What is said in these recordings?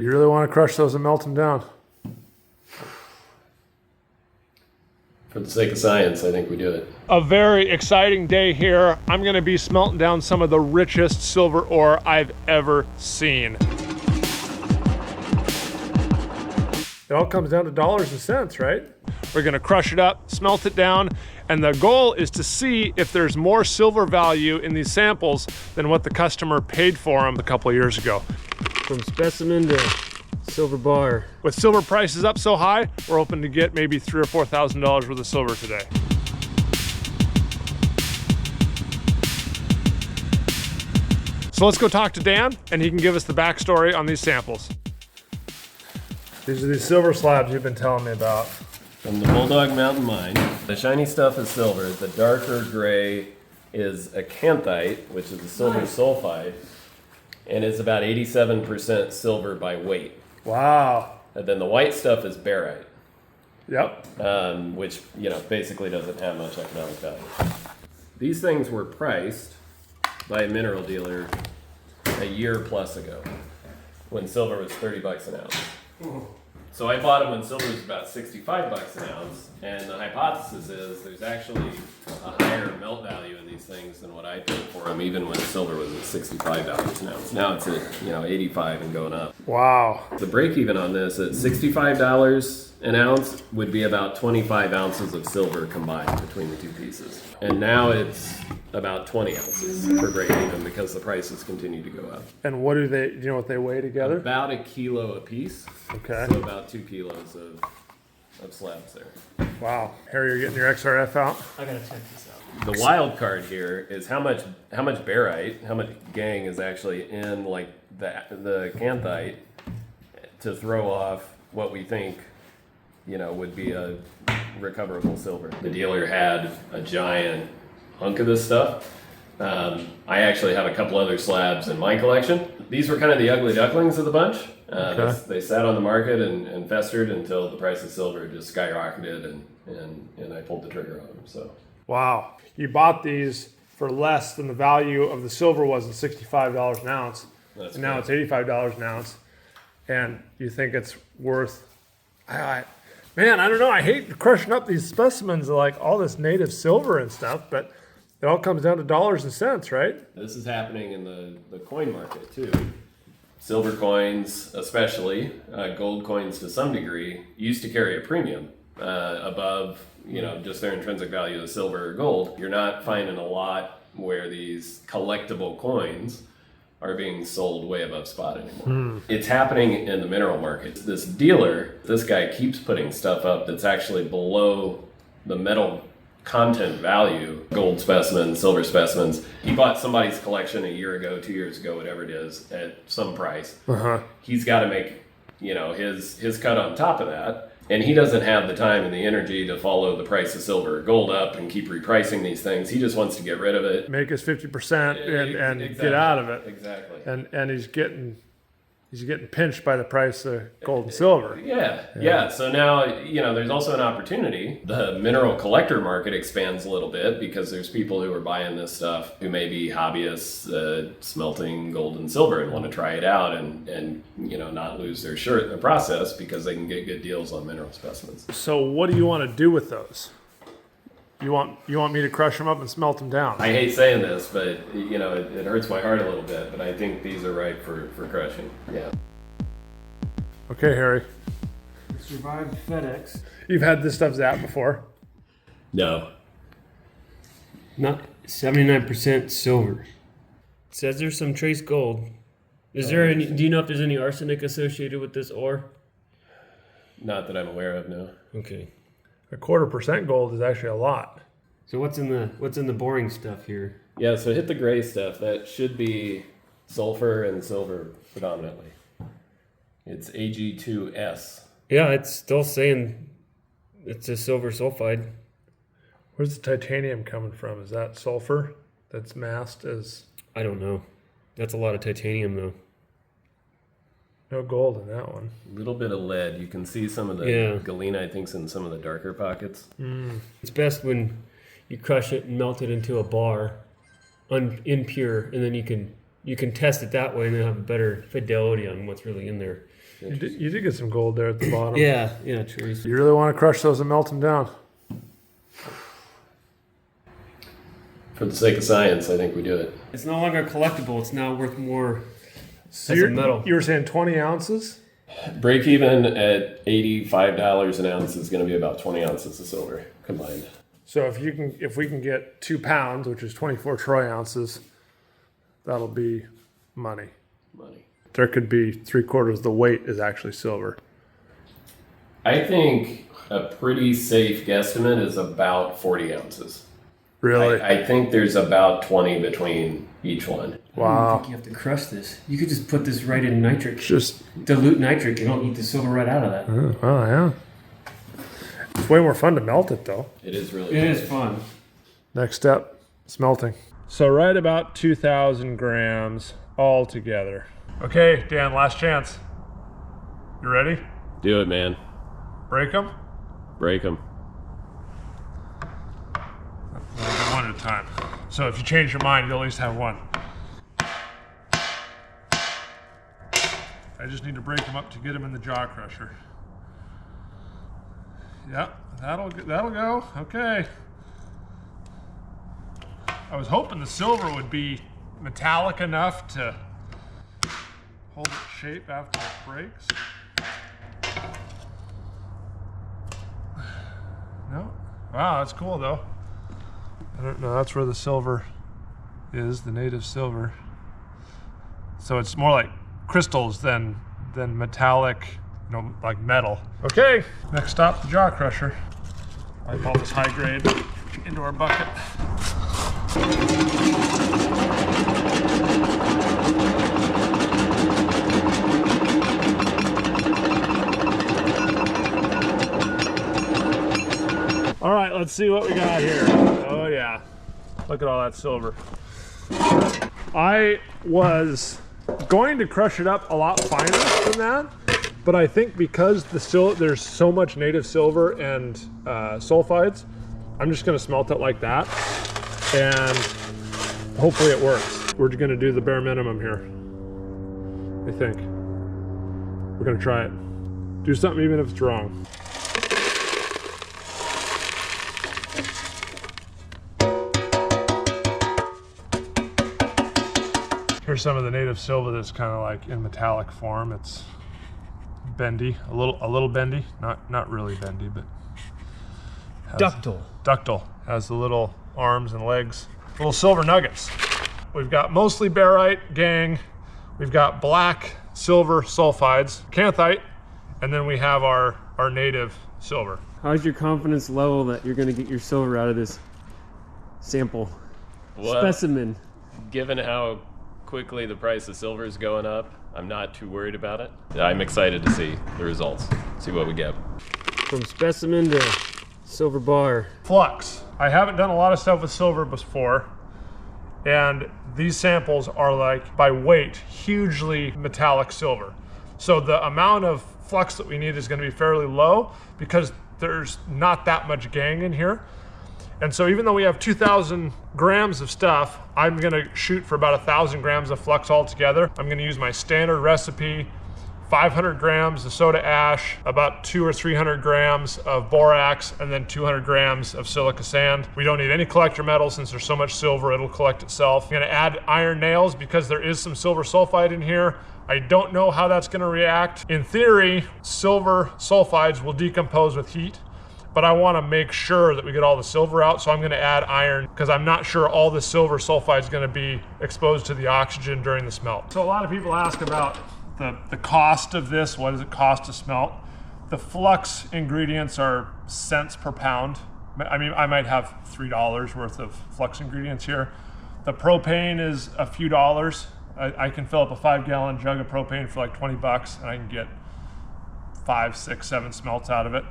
You really want to crush those and melt them down? For the sake of science, I think we do it. A very exciting day here. I'm going to be smelting down some of the richest silver ore I've ever seen. It all comes down to dollars and cents, right? We're going to crush it up, smelt it down, and the goal is to see if there's more silver value in these samples than what the customer paid for them a couple of years ago. From specimen to silver bar. With silver prices up so high, we're hoping to get maybe $3,000 or $4,000 worth of silver today. So let's go talk to Dan, and he can give us the backstory on these samples. These are these silver slabs you've been telling me about. From the Bulldog Mountain Mine. The shiny stuff is silver. The darker gray is acanthite, which is a silver sulfide, and it's about 87% silver by weight. Wow. And then the white stuff is barite. Yep. Which, basically doesn't have much economic value. These things were priced by a mineral dealer a year plus ago when silver was 30 bucks an ounce. So I bought them when silver was about 65 bucks an ounce, and the hypothesis is there's actually a higher melt value in these things than what I paid for them, even when silver was at $65 an ounce. Now it's at 85 and going up. Wow. The break even on this at $65 an ounce would be about 25 ounces of silver combined between the two pieces. And now it's about 20 ounces for break even because the prices continue to go up. And what do you know what they weigh together? About a kilo a piece. Okay. So about 2 kilos of slabs there. Wow. Harry, you're getting your XRF out? I gotta check this out. The wild card here is how much barite, how much gangue is actually in like the acanthite to throw off what we think would be a recoverable silver. The dealer had a giant hunk of this stuff. I actually have a couple other slabs in my collection. These were kind of the ugly ducklings of the bunch. Okay. They sat on the market and festered until the price of silver just skyrocketed, and I pulled the trigger on them. So. Wow. You bought these for less than the value of the silver was at $65 an ounce. That's and now it's $85 an ounce. And you think it's worth... Man, I don't know. I hate crushing up these specimens of like all this native silver and stuff, but it all comes down to dollars and cents, right? This is happening in the coin market too. Silver coins, especially, gold coins to some degree, used to carry a premium above, just their intrinsic value of silver or gold. You're not finding a lot where these collectible coins are being sold way above spot anymore. It's happening in the mineral market. This dealer, this guy keeps putting stuff up that's actually below the metal content value, gold specimens, silver specimens. He bought somebody's collection a year ago, 2 years ago, whatever it is, at some price. He's got to make, his cut on top of that. And he doesn't have the time and the energy to follow the price of silver or gold up and keep repricing these things. He just wants to get rid of it. Make his 50% and Exactly. get out of it. Exactly. And he's getting pinched by the price of gold and silver. Yeah. So now, there's also an opportunity. The mineral collector market expands a little bit because there's people who are buying this stuff who may be hobbyists smelting gold and silver and want to try it out and not lose their shirt in the process because they can get good deals on mineral specimens. So what do you want to do with those? You want me to crush them up and smelt them down? I hate saying this, but it hurts my heart a little bit, but I think these are ripe for crushing. Yeah. Okay, Harry. Survived FedEx. You've had this stuff zapped before? No. Not 79% silver. It says there's some trace gold. Is there any? Do you know if there's any arsenic associated with this ore? Not that I'm aware of, no. Okay. 0.25% gold is actually a lot. So what's in the boring stuff here? Yeah, so hit the gray stuff. That should be sulfur and silver predominantly. It's Ag2S. Yeah, it's still saying it's a silver sulfide. Where's the titanium coming from? Is that sulfur that's masked as... I don't know. That's a lot of titanium though. No gold in that one. A little bit of lead. You can see some of the galena, I think, in some of the darker pockets. It's best when you crush it and melt it into a bar, impure, and then you can test it that way and then have a better fidelity on what's really in there. You did get some gold there at the bottom. Yeah, trace. You really want to crush those and melt them down. For the sake of science, I think we do it. It's no longer collectible. It's now worth more So as a metal. You were saying 20 ounces? Break even at $85 an ounce is going to be about 20 ounces of silver combined. So if we can get 2 pounds, which is 24 troy ounces, that'll be money. There could be 3/4 of the weight is actually silver. I think a pretty safe guesstimate is about 40 ounces. Really? I think there's about 20 between each one. I Wow. don't think you have to crush this. You could just put this right in nitric. Just Dilute nitric. You don't eat the silver right out of that. oh yeah. It's way more fun to melt it though. It is really It fun. is fun. Next step, smelting. So right about 2,000 grams all together. Okay, Dan, last chance. You ready? Do it, man. Break them? Break them. One at a time. So if you change your mind, you'll at least have one. I just need to break them up to get them in the jaw crusher. Yep, that'll go. Okay. I was hoping the silver would be metallic enough to hold its shape after it breaks. No? Wow, that's cool though. I don't know, that's where the silver is, the native silver. So it's more like crystals than metallic, like metal. Okay, next stop, the jaw crusher. I call this high grade into our bucket. All right, let's see what we got here. Oh yeah, look at all that silver. I was going to crush it up a lot finer than that, but I think because there's so much native silver and sulfides, I'm just gonna smelt it like that, and hopefully it works. We're gonna do the bare minimum here, I think. We're gonna try it. Do something even if it's wrong. Here's some of the native silver that's kind of like in metallic form. It's bendy, a little bendy, not really bendy, but ductile. Has the little arms and legs, little silver nuggets. We've got mostly barite, gangue. We've got black silver sulfides, acanthite, and then we have our native silver. How's your confidence level that you're going to get your silver out of this sample? Well, Specimen. given how quickly the price of silver is going up, I'm not too worried about it. I'm excited to see the results, see what we get. From specimen to silver bar. Flux. I haven't done a lot of stuff with silver before, and these samples are like, by weight, hugely metallic silver. So the amount of flux that we need is going to be fairly low because there's not that much gangue in here. And so even though we have 2,000 grams of stuff, I'm gonna shoot for about 1,000 grams of flux altogether. I'm gonna use my standard recipe, 500 grams of soda ash, about 200 or 300 grams of borax, and then 200 grams of silica sand. We don't need any collector metal since there's so much silver, it'll collect itself. I'm gonna add iron nails because there is some silver sulfide in here. I don't know how that's gonna react. In theory, silver sulfides will decompose with heat, but I wanna make sure that we get all the silver out, so I'm gonna add iron because I'm not sure all the silver sulfide is gonna be exposed to the oxygen during the smelt. So a lot of people ask about the cost of this. What does it cost to smelt? The flux ingredients are cents per pound. I mean, I might have $3 worth of flux ingredients here. The propane is a few dollars. I can fill up a 5-gallon jug of propane for like 20 bucks and I can get 5, 6, 7 smelts out of it.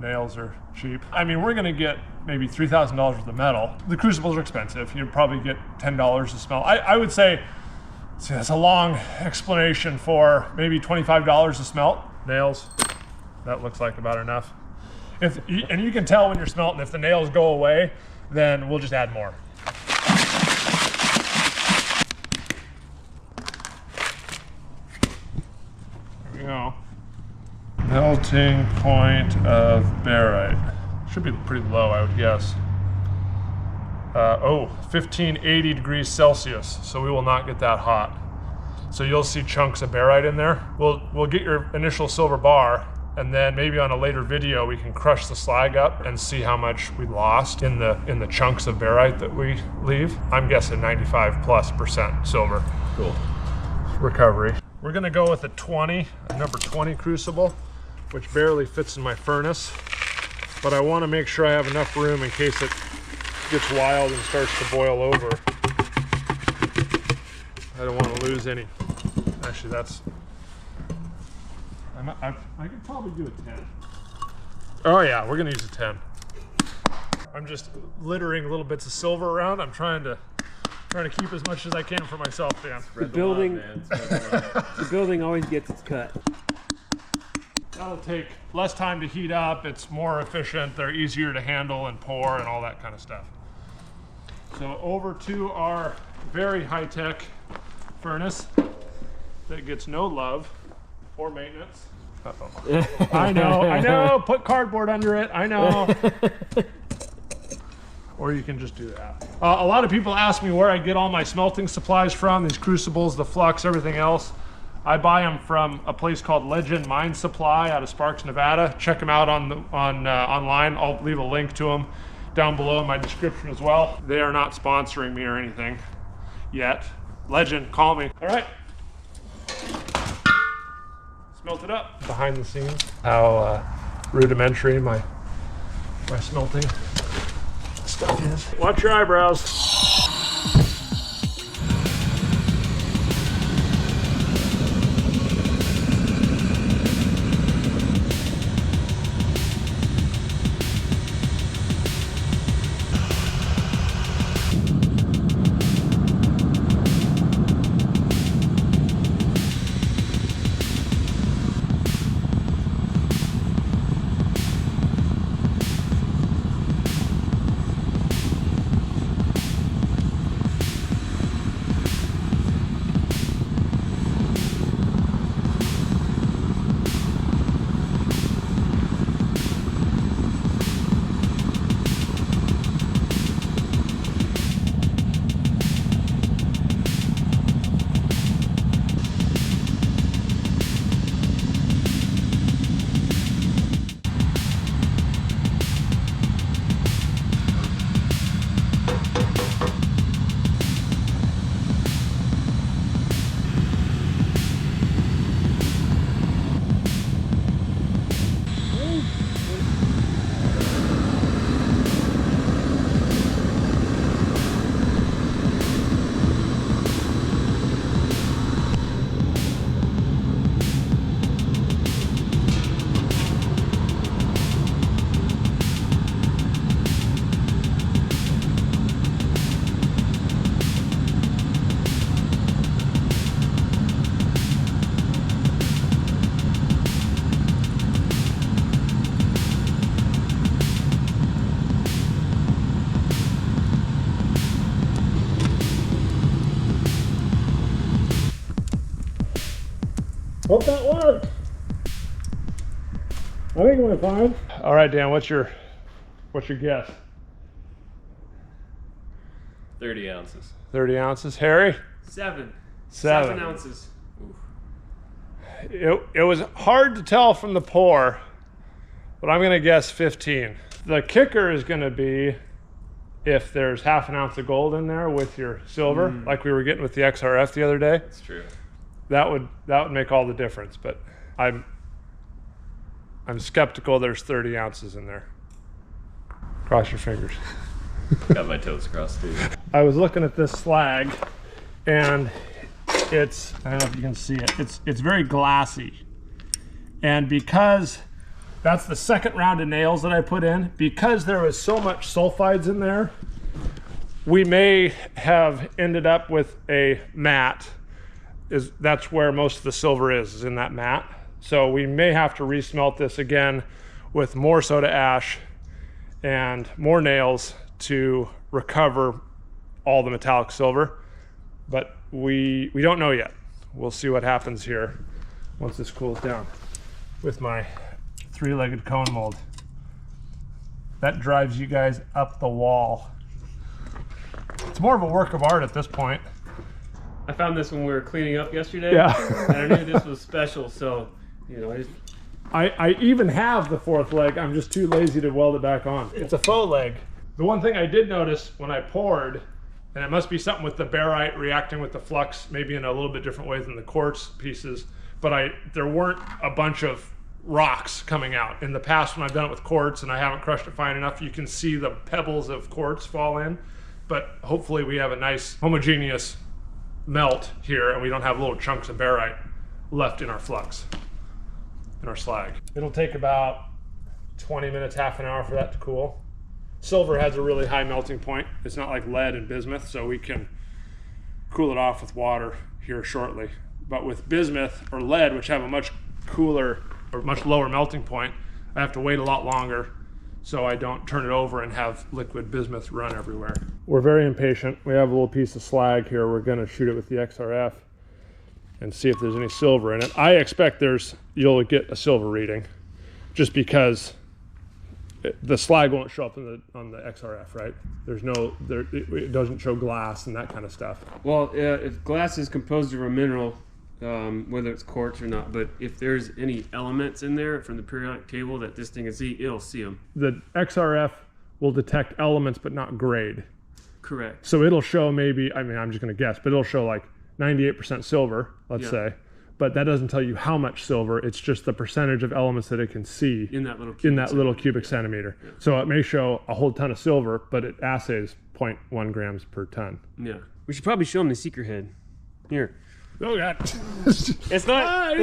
Nails are cheap. I mean, we're gonna get maybe $3,000 worth of metal. The crucibles are expensive. You'd probably get $10 to smelt. I would say, see, that's a long explanation for maybe $25 to smelt. Nails, that looks like about enough. And you can tell when you're smelting, if the nails go away, then we'll just add more. There we go. Melting point of barite. Should be pretty low, I would guess. 1580 degrees Celsius, so we will not get that hot. So you'll see chunks of barite in there. We'll get your initial silver bar, and then maybe on a later video we can crush the slag up and see how much we lost in the chunks of barite that we leave. I'm guessing 95+% silver. Cool. Recovery. We're gonna go with a number 20 crucible, which barely fits in my furnace, but I want to make sure I have enough room in case it gets wild and starts to boil over. I don't want to lose any. Actually, I could probably do a 10. Oh yeah, we're gonna use a 10. I'm just littering little bits of silver around. I'm trying to keep as much as I can for myself, Dan. The building always gets its cut. That'll take less time to heat up. It's more efficient. They're easier to handle and pour and all that kind of stuff. So over to our very high-tech furnace that gets no love or maintenance. Uh-oh. I know. Put cardboard under it. I know. Or you can just do that. A lot of people ask me where I get all my smelting supplies from, these crucibles, the flux, everything else. I buy them from a place called Legend Mine Supply out of Sparks, Nevada. Check them out online. I'll leave a link to them down below in my description as well. They are not sponsoring me or anything yet. Legend, call me. All right. Smelt it up. Behind the scenes, how rudimentary my smelting stuff is. Watch your eyebrows. Hope that worked. I think it went fine. All right, Dan, what's your guess? 30 ounces. 30 ounces. Harry? 7 7 ounces. It was hard to tell from the pour, but I'm gonna guess 15. The kicker is gonna be if there's half an ounce of gold in there with your silver, like we were getting with the XRF the other day. That's true. That would make all the difference, but I'm skeptical there's 30 ounces in there. Cross your fingers. Got my toes crossed too. I was looking at this slag, and it's, I don't know if you can see it, it's very glassy. And because that's the second round of nails that I put in, because there was so much sulfides in there, we may have ended up with a matte. That's where most of the silver is in that matte. So we may have to resmelt this again with more soda ash and more nails to recover all the metallic silver. But we don't know yet. We'll see what happens here once this cools down. with my 3-legged cone mold. That drives you guys up the wall. It's more of a work of art at this point. I found this when we were cleaning up yesterday. Yeah. And I knew this was special, so, you know, I even have the 4th leg, I'm just too lazy to weld it back on. It's a faux leg. The one thing I did notice when I poured, and it must be something with the barite reacting with the flux, maybe in a little bit different way than the quartz pieces, but there weren't a bunch of rocks coming out. In the past, when I've done it with quartz and I haven't crushed it fine enough, you can see the pebbles of quartz fall in, but hopefully we have a nice homogeneous melt here and we don't have little chunks of barite left in our flux, in our slag. It'll take about 20 minutes, half an hour for that to cool. Silver has a really high melting point. It's not like lead and bismuth, so we can cool it off with water here shortly. But with bismuth or lead, which have a much cooler or much lower melting point, I have to wait a lot longer so I don't turn it over and have liquid bismuth run everywhere. We're very impatient. We have a little piece of slag here. We're gonna shoot it with the XRF and see if there's any silver in it. I expect you'll get a silver reading just because the slag won't show up on the XRF, right? It doesn't show glass and that kind of stuff. well, if glass is composed of a mineral, whether it's quartz or not, but if there's any elements in there from the periodic table that this thing can see, it'll see them. The XRF will detect elements but not grade. Correct. So it'll show maybe, I mean, I'm just gonna guess, but it'll show like 98% silver, let's say. But that doesn't tell you how much silver, it's just the percentage of elements that it can see In that little cubic centimeter. Yeah. So it may show a whole ton of silver, but it assays 0.1 grams per ton. Yeah. We should probably show them the secret head. Here. Oh God. It's not.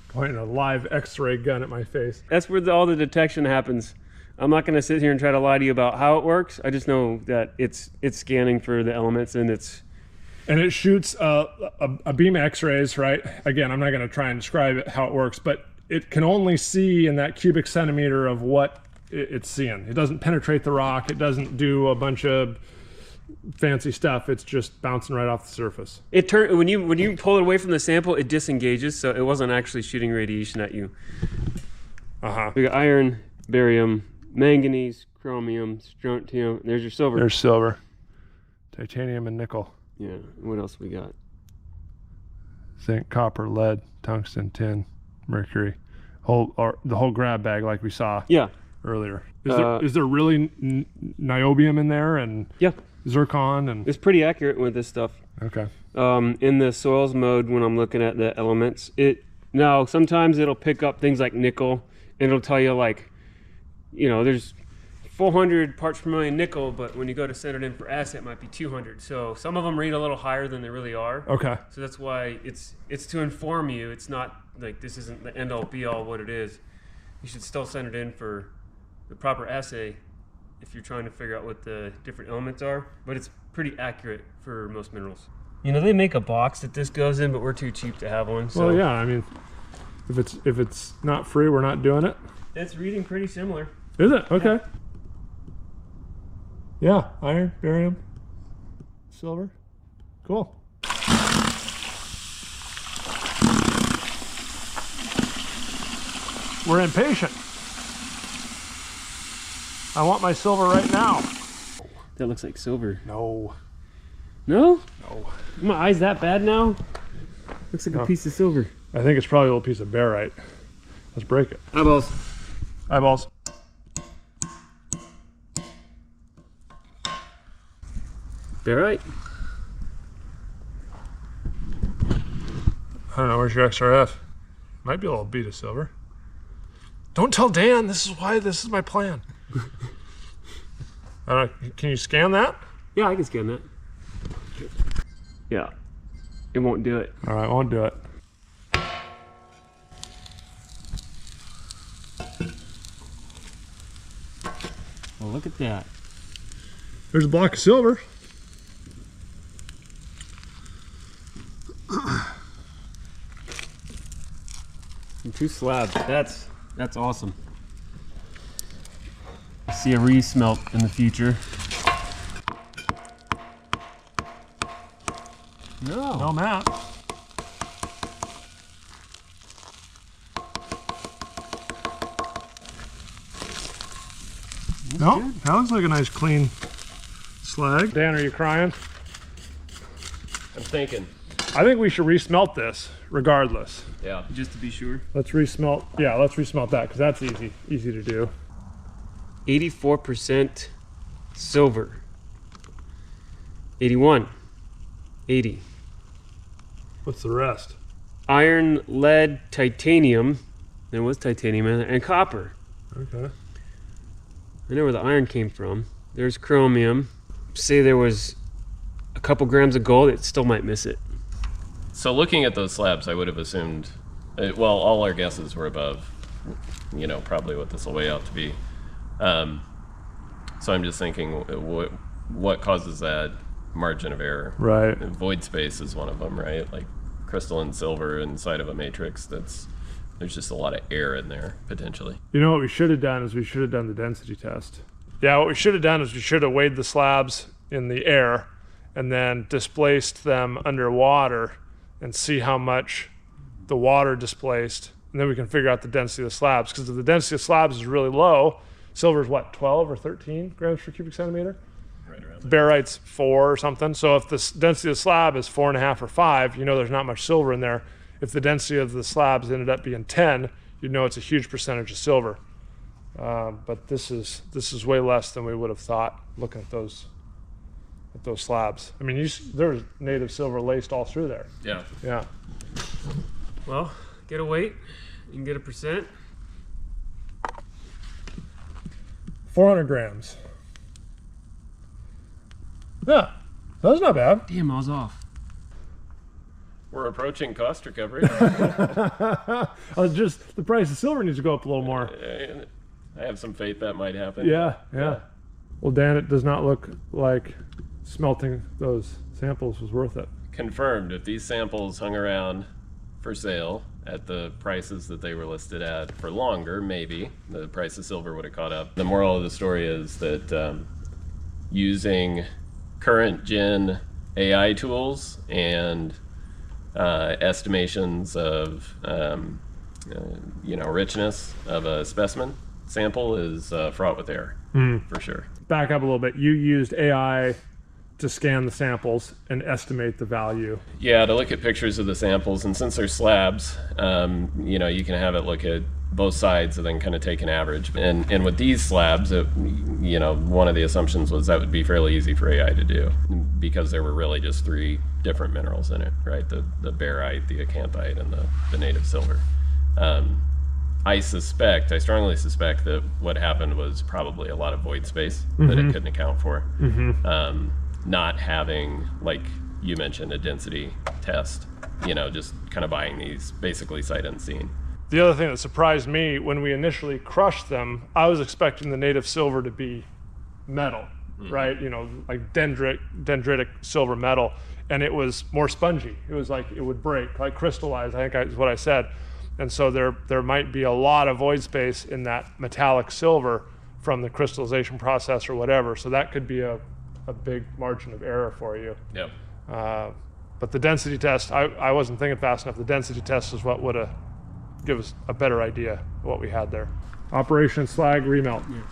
Pointing a live X-ray gun at my face. That's where all the detection happens. I'm not going to sit here and try to lie to you about how it works. I just know that it's scanning for the elements and it shoots a beam of X-rays, right? Again, I'm not going to try and describe how it works, but it can only see in that cubic centimeter of what it's seeing. It doesn't penetrate the rock. It doesn't do a bunch of fancy stuff. It's just bouncing right off the surface. When you pull it away from the sample, it disengages, so it wasn't actually shooting radiation at you. We got iron, barium, manganese, chromium, strontium. There's your silver. There's silver, titanium, and nickel. Yeah. What else we got? Zinc, copper, lead, tungsten, tin, mercury. The whole grab bag like we saw. Yeah. Earlier. Is there really niobium in there and zircon and? It's pretty accurate with this stuff. Okay. In the soils mode, when I'm looking at the elements, now sometimes it'll pick up things like nickel, and it'll tell you like, you know, there's 400 parts per million nickel, but when you go to send it in for assay, it might be 200. So some of them read a little higher than they really are. Okay. So that's why it's to inform you. It's not like this isn't the end all be all what it is. You should still send it in for the proper assay if you're trying to figure out what the different elements are, but it's pretty accurate for most minerals. You know, they make a box that this goes in, but we're too cheap to have one. So well, yeah, I mean, if it's not free, we're not doing it. It's reading pretty similar. Is it? Okay. Yeah, iron, barium, silver. Cool. We're impatient. I want my silver right now. That looks like silver. No. No? No. My eyes that bad now? Looks like a piece of silver. I think it's probably a little piece of barite. Let's break it. Eyeballs. Eyeballs. Barite? I don't know, where's your XRF? Might be a little bead of silver. Don't tell Dan, this is my plan. I don't know, can you scan that? Yeah, I can scan that. Yeah. It won't do it. All right, I won't do it. Well, look at that. There's a block of silver. And 2 slabs. That's awesome. See a re-smelt in the future. No, Matt. No, that looks like a nice clean slag. Dan, are you crying? I'm thinking. I think we should resmelt this regardless. Yeah. Just to be sure. Let's resmelt. Yeah, let's resmelt that because that's easy to do. 84% silver. 81. 80. What's the rest? Iron, lead, titanium. There was titanium in it, and copper. Okay. I know where the iron came from. There's chromium. Say there was a couple grams of gold, it still might miss it. So looking at those slabs, I would have assumed, well, all our guesses were above, probably what this will weigh out to be. So I'm just thinking, what causes that margin of error? Right. And void space is one of them, right? Like crystalline silver inside of a matrix. There's just a lot of air in there potentially. You know what we should have done is we should have done the density test. Yeah, what we should have done is we should have weighed the slabs in the air and then displaced them underwater and see how much the water displaced, and then we can figure out the density of the slabs. Because if the density of slabs is really low, silver is what, 12 or 13 grams per cubic centimeter? Right around there. Barite's 4 or something. So if the density of the slab is 4.5 or 5, you know there's not much silver in there. If the density of the slabs ended up being 10, you know it's a huge percentage of silver. But this is way less than we would have thought looking at those slabs. I mean, there's native silver laced all through there. Yeah. Yeah. Well, get a weight, you can get a percent. 400 grams. Yeah, that's not bad. Damn, I was off. We're approaching cost recovery. Just the price of silver needs to go up a little more. I have some faith that might happen. Yeah. Well, Dan, it does not look like smelting those samples was worth it. Confirmed. If these samples hung around for sale at the prices that they were listed at for longer, maybe the price of silver would have caught up. The moral of the story is that using current gen AI tools and estimations of richness of a specimen sample is fraught with error for sure. Back up a little bit. You used AI to scan the samples and estimate the value. Yeah, to look at pictures of the samples, and since they're slabs, you can have it look at both sides and then kind of take an average. And with these slabs, one of the assumptions was that would be fairly easy for AI to do because there were really just 3 different minerals in it, right? The barite, the acanthite, and the native silver. I strongly suspect that what happened was probably a lot of void space that it couldn't account for. Not having, like you mentioned, a density test, just kind of buying these basically sight unseen. The other thing that surprised me when we initially crushed them, I was expecting the native silver to be metal, right? Like dendritic silver metal, and it was more spongy. It was like it would break, like crystallize, I think is what I said. And so there might be a lot of void space in that metallic silver from the crystallization process or whatever. So that could be a big margin of error for you. Yep. But the density test, I wasn't thinking fast enough. The density test is what would have give us a better idea of what we had there. Operation Slag Remelt. Yeah.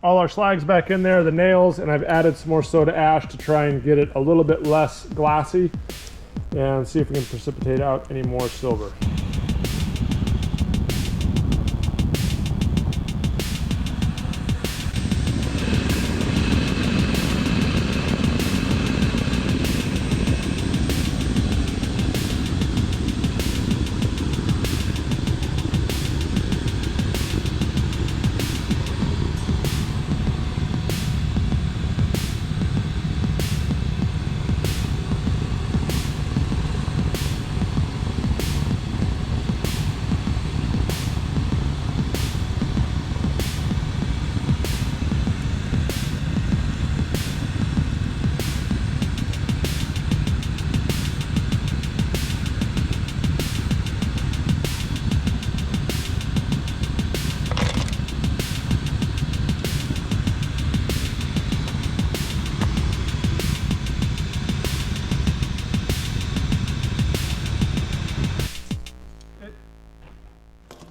All our slag's back in there, the nails, and I've added some more soda ash to try and get it a little bit less glassy and see if we can precipitate out any more silver.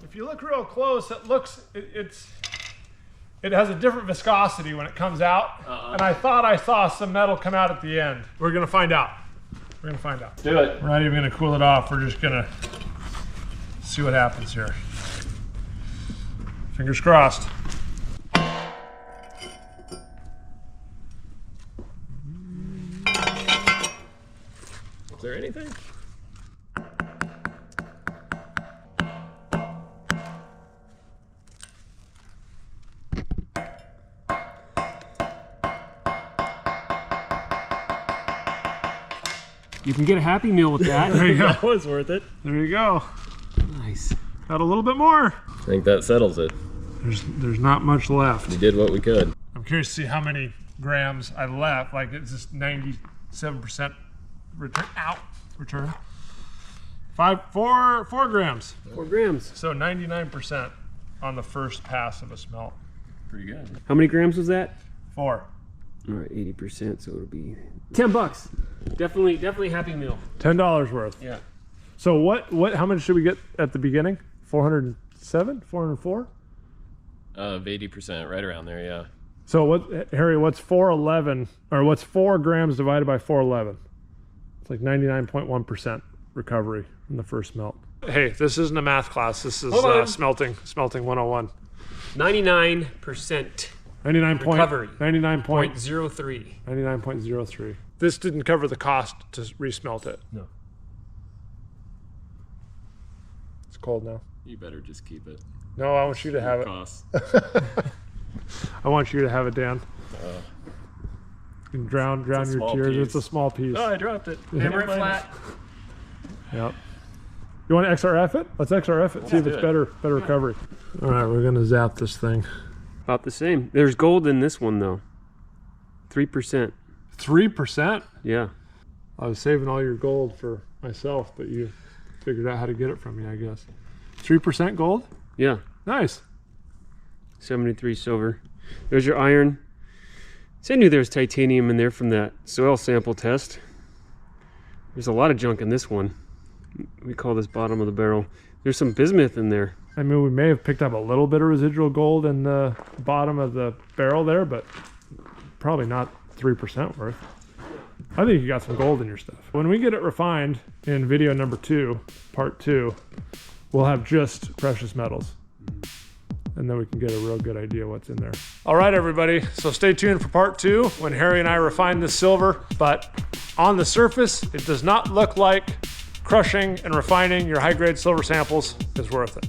If you look real close, it's it has a different viscosity when it comes out. And I thought I saw some metal come out at the end. We're gonna find out. We're gonna find out. Do it. We're not even gonna cool it off. We're just gonna see what happens here. Fingers crossed. Is there anything? You can get a Happy Meal with that. There you go. That was worth it. There you go. Nice. Got a little bit more. I think that settles it. There's not much left. We did what we could. I'm curious to see how many grams I left. Like it's just 97% return. Ow, return. 4 grams. 4 grams. So 99% on the first pass of a smelt. Pretty good. How many grams was that? 4. All right, 80%, so it'll be $10. Definitely Happy Meal. $10 worth. Yeah. So how much should we get at the beginning? 407? 404? Of 80%, right around there, yeah. So Harry, what's 411, or what's 4 grams divided by 411? It's like 99.1% recovery from the first melt. Hey, this isn't a math class. This is smelting 101. 99%. 99 recovery. 99.03. 0.03. 99.03. This didn't cover the cost to resmelt it. No. It's cold now. You better just keep it. No, I want you to have it. Costs. I want you to have it, Dan. You can drown your tears. piece. It's a small piece. Oh, I dropped it. Hammer it flat. Yep. You want to XRF it? Let's XRF it. See if it's better recovery. All right, we're gonna zap this thing. About the same. There's gold in this one though. 3%. 3%? Yeah. I was saving all your gold for myself, but you figured out how to get it from me, I guess. 3% gold? Yeah. Nice. 73 silver. There's your iron. So I knew there was titanium in there from that soil sample test. There's a lot of junk in this one. We call this bottom of the barrel. There's some bismuth in there. I mean, we may have picked up a little bit of residual gold in the bottom of the barrel there, but probably not 3% worth. I think you got some gold in your stuff. When we get it refined in video number 2, part 2, we'll have just precious metals. And then we can get a real good idea what's in there. All right, everybody. So stay tuned for part 2 when Harry and I refine this silver. But on the surface, it does not look like crushing and refining your high-grade silver samples is worth it.